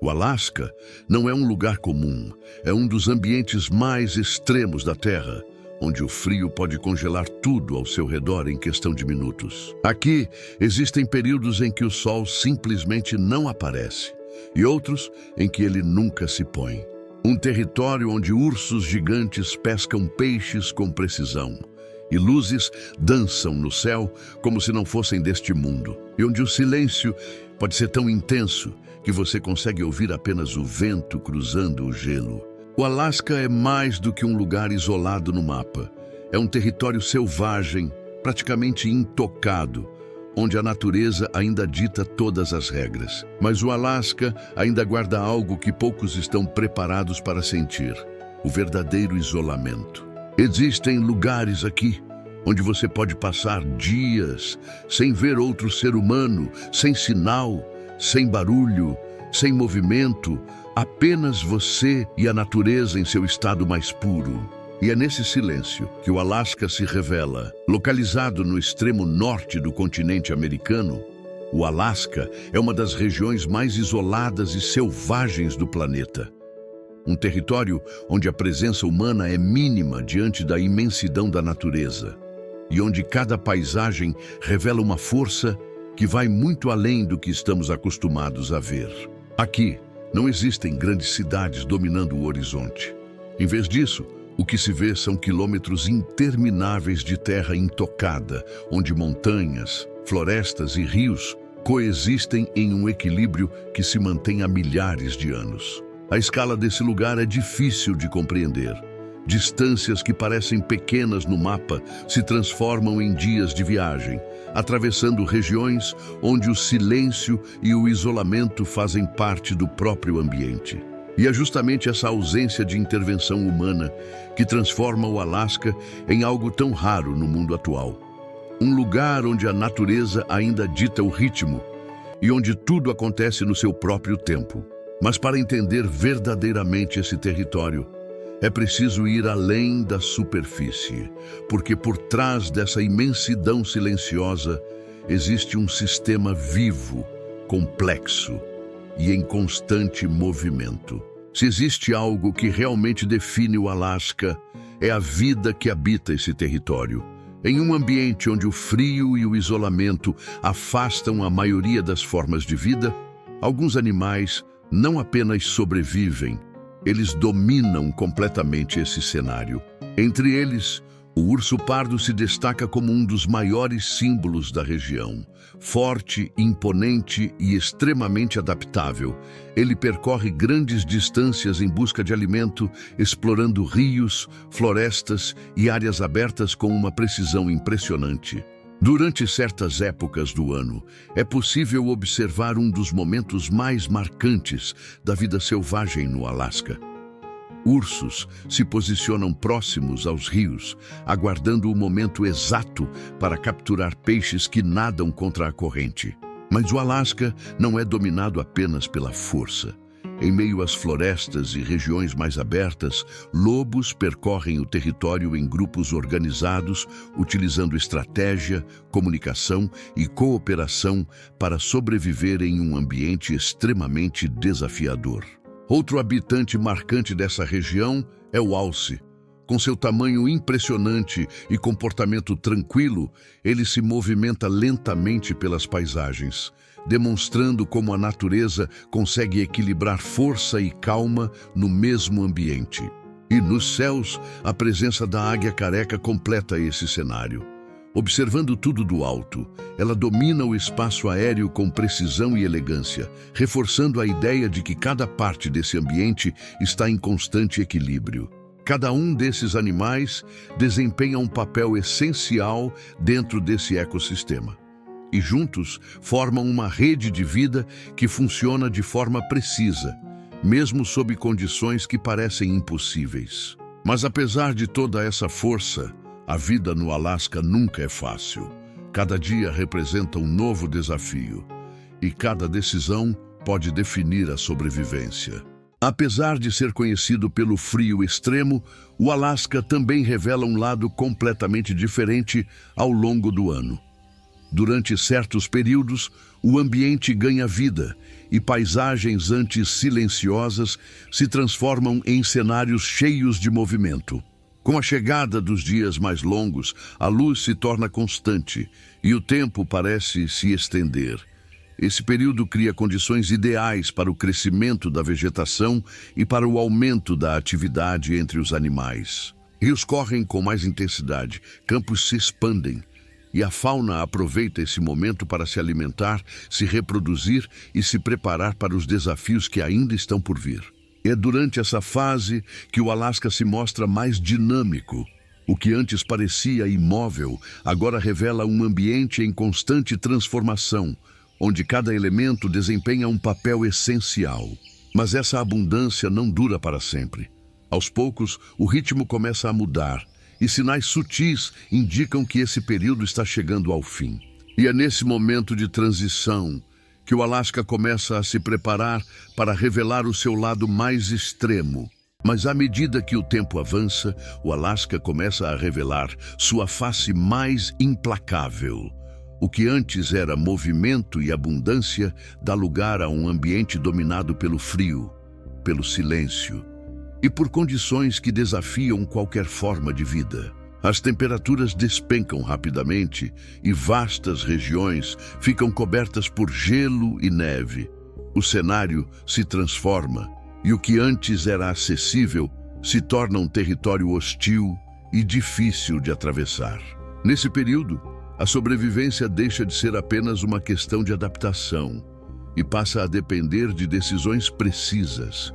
O Alasca não é um lugar comum, é um dos ambientes mais extremos da Terra, onde o frio pode congelar tudo ao seu redor em questão de minutos. Aqui existem períodos em que o sol simplesmente não aparece e outros em que ele nunca se põe. Um território onde ursos gigantes pescam peixes com precisão e luzes dançam no céu como se não fossem deste mundo, e onde o silêncio pode ser tão intenso que você consegue ouvir apenas o vento cruzando o gelo. O Alasca é mais do que um lugar isolado no mapa. É um território selvagem, praticamente intocado, onde a natureza ainda dita todas as regras. Mas o Alasca ainda guarda algo que poucos estão preparados para sentir: o verdadeiro isolamento. Existem lugares aqui onde você pode passar dias sem ver outro ser humano, sem sinal, sem barulho, sem movimento, apenas você e a natureza em seu estado mais puro. E é nesse silêncio que o Alasca se revela. Localizado no extremo norte do continente americano, o Alasca é uma das regiões mais isoladas e selvagens do planeta. Um território onde a presença humana é mínima diante da imensidão da natureza, e onde cada paisagem revela uma força que vai muito além do que estamos acostumados a ver. Aqui não existem grandes cidades dominando o horizonte. Em vez disso, o que se vê são quilômetros intermináveis de terra intocada, onde montanhas, florestas e rios coexistem em um equilíbrio que se mantém há milhares de anos. A escala desse lugar é difícil de compreender. Distâncias que parecem pequenas no mapa se transformam em dias de viagem, atravessando regiões onde o silêncio e o isolamento fazem parte do próprio ambiente. E é justamente essa ausência de intervenção humana que transforma o Alasca em algo tão raro no mundo atual. Um lugar onde a natureza ainda dita o ritmo e onde tudo acontece no seu próprio tempo. Mas para entender verdadeiramente esse território, é preciso ir além da superfície, porque por trás dessa imensidão silenciosa existe um sistema vivo, complexo e em constante movimento. Se existe algo que realmente define o Alasca, é a vida que habita esse território. Em um ambiente onde o frio e o isolamento afastam a maioria das formas de vida, alguns animais não apenas sobrevivem, eles dominam completamente esse cenário. Entre eles, o urso pardo se destaca como um dos maiores símbolos da região. Forte, imponente e extremamente adaptável, ele percorre grandes distâncias em busca de alimento, explorando rios, florestas e áreas abertas com uma precisão impressionante. Durante certas épocas do ano, é possível observar um dos momentos mais marcantes da vida selvagem no Alasca. Ursos se posicionam próximos aos rios, aguardando o momento exato para capturar peixes que nadam contra a corrente. Mas o Alasca não é dominado apenas pela força. Em meio às florestas e regiões mais abertas, lobos percorrem o território em grupos organizados, utilizando estratégia, comunicação e cooperação para sobreviver em um ambiente extremamente desafiador. Outro habitante marcante dessa região é o alce. Com seu tamanho impressionante e comportamento tranquilo, ele se movimenta lentamente pelas paisagens, demonstrando como a natureza consegue equilibrar força e calma no mesmo ambiente. E nos céus, a presença da águia careca completa esse cenário. Observando tudo do alto, ela domina o espaço aéreo com precisão e elegância, reforçando a ideia de que cada parte desse ambiente está em constante equilíbrio. Cada um desses animais desempenha um papel essencial dentro desse ecossistema. E juntos formam uma rede de vida que funciona de forma precisa, mesmo sob condições que parecem impossíveis. Mas apesar de toda essa força, a vida no Alasca nunca é fácil. Cada dia representa um novo desafio, e cada decisão pode definir a sobrevivência. Apesar de ser conhecido pelo frio extremo, o Alasca também revela um lado completamente diferente ao longo do ano. Durante certos períodos, o ambiente ganha vida e paisagens antes silenciosas se transformam em cenários cheios de movimento. Com a chegada dos dias mais longos, a luz se torna constante e o tempo parece se estender. Esse período cria condições ideais para o crescimento da vegetação e para o aumento da atividade entre os animais. Rios correm com mais intensidade, campos se expandem e a fauna aproveita esse momento para se alimentar, se reproduzir e se preparar para os desafios que ainda estão por vir. É durante essa fase que o Alasca se mostra mais dinâmico. O que antes parecia imóvel, agora revela um ambiente em constante transformação, onde cada elemento desempenha um papel essencial. Mas essa abundância não dura para sempre. Aos poucos, o ritmo começa a mudar, e sinais sutis indicam que esse período está chegando ao fim. E é nesse momento de transição que o Alasca começa a se preparar para revelar o seu lado mais extremo. Mas à medida que o tempo avança, o Alasca começa a revelar sua face mais implacável. O que antes era movimento e abundância dá lugar a um ambiente dominado pelo frio, pelo silêncio e por condições que desafiam qualquer forma de vida. As temperaturas despencam rapidamente e vastas regiões ficam cobertas por gelo e neve. O cenário se transforma e o que antes era acessível se torna um território hostil e difícil de atravessar. Nesse período, a sobrevivência deixa de ser apenas uma questão de adaptação e passa a depender de decisões precisas.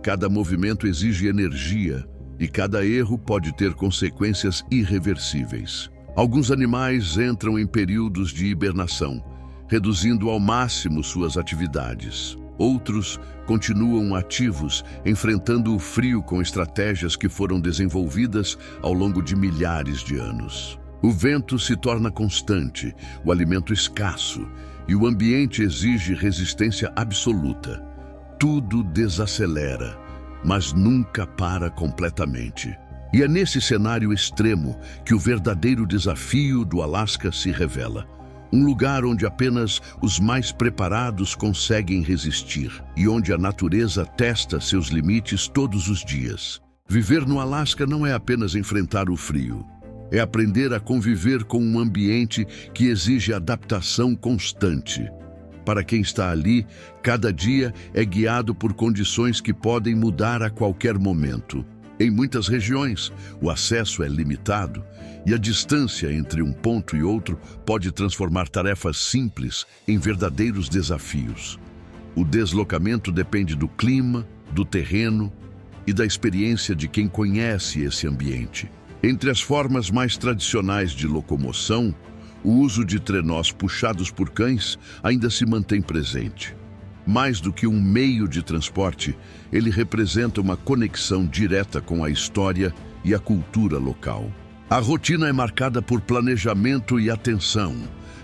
Cada movimento exige energia e cada erro pode ter consequências irreversíveis. Alguns animais entram em períodos de hibernação, reduzindo ao máximo suas atividades. Outros continuam ativos, enfrentando o frio com estratégias que foram desenvolvidas ao longo de milhares de anos. O vento se torna constante, o alimento escasso e o ambiente exige resistência absoluta. Tudo desacelera, mas nunca para completamente. E é nesse cenário extremo que o verdadeiro desafio do Alasca se revela. Um lugar onde apenas os mais preparados conseguem resistir e onde a natureza testa seus limites todos os dias. Viver no Alasca não é apenas enfrentar o frio. É aprender a conviver com um ambiente que exige adaptação constante. Para quem está ali, cada dia é guiado por condições que podem mudar a qualquer momento. Em muitas regiões, o acesso é limitado e a distância entre um ponto e outro pode transformar tarefas simples em verdadeiros desafios. O deslocamento depende do clima, do terreno e da experiência de quem conhece esse ambiente. Entre as formas mais tradicionais de locomoção, o uso de trenós puxados por cães ainda se mantém presente. Mais do que um meio de transporte, ele representa uma conexão direta com a história e a cultura local. A rotina é marcada por planejamento e atenção.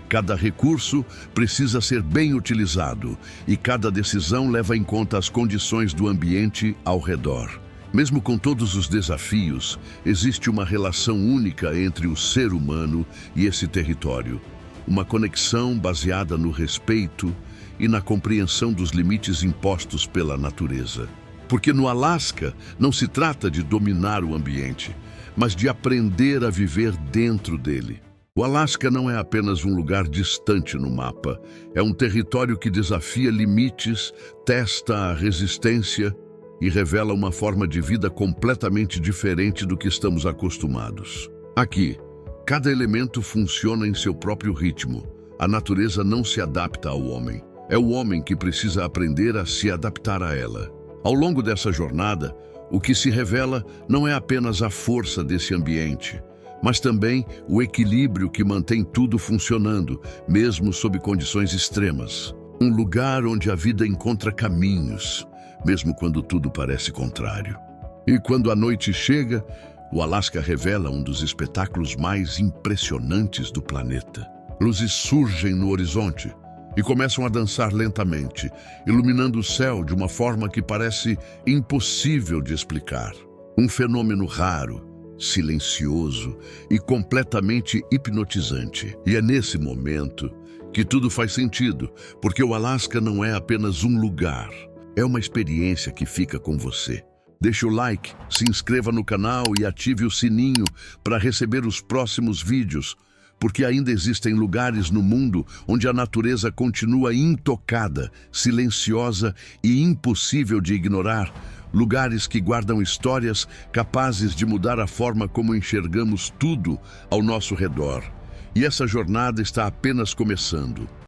Cada recurso precisa ser bem utilizado e cada decisão leva em conta as condições do ambiente ao redor. Mesmo com todos os desafios, existe uma relação única entre o ser humano e esse território. Uma conexão baseada no respeito e na compreensão dos limites impostos pela natureza. Porque no Alasca não se trata de dominar o ambiente, mas de aprender a viver dentro dele. O Alasca não é apenas um lugar distante no mapa, é um território que desafia limites, testa a resistência e revela uma forma de vida completamente diferente do que estamos acostumados. Aqui, cada elemento funciona em seu próprio ritmo. A natureza não se adapta ao homem. É o homem que precisa aprender a se adaptar a ela. Ao longo dessa jornada, o que se revela não é apenas a força desse ambiente, mas também o equilíbrio que mantém tudo funcionando, mesmo sob condições extremas. Um lugar onde a vida encontra caminhos, mesmo quando tudo parece contrário. E quando a noite chega, o Alasca revela um dos espetáculos mais impressionantes do planeta. Luzes surgem no horizonte e começam a dançar lentamente, iluminando o céu de uma forma que parece impossível de explicar. Um fenômeno raro, silencioso e completamente hipnotizante. E é nesse momento que tudo faz sentido, porque o Alasca não é apenas um lugar, é uma experiência que fica com você. Deixe o like, se inscreva no canal e ative o sininho para receber os próximos vídeos, porque ainda existem lugares no mundo onde a natureza continua intocada, silenciosa e impossível de ignorar, lugares que guardam histórias capazes de mudar a forma como enxergamos tudo ao nosso redor. E essa jornada está apenas começando.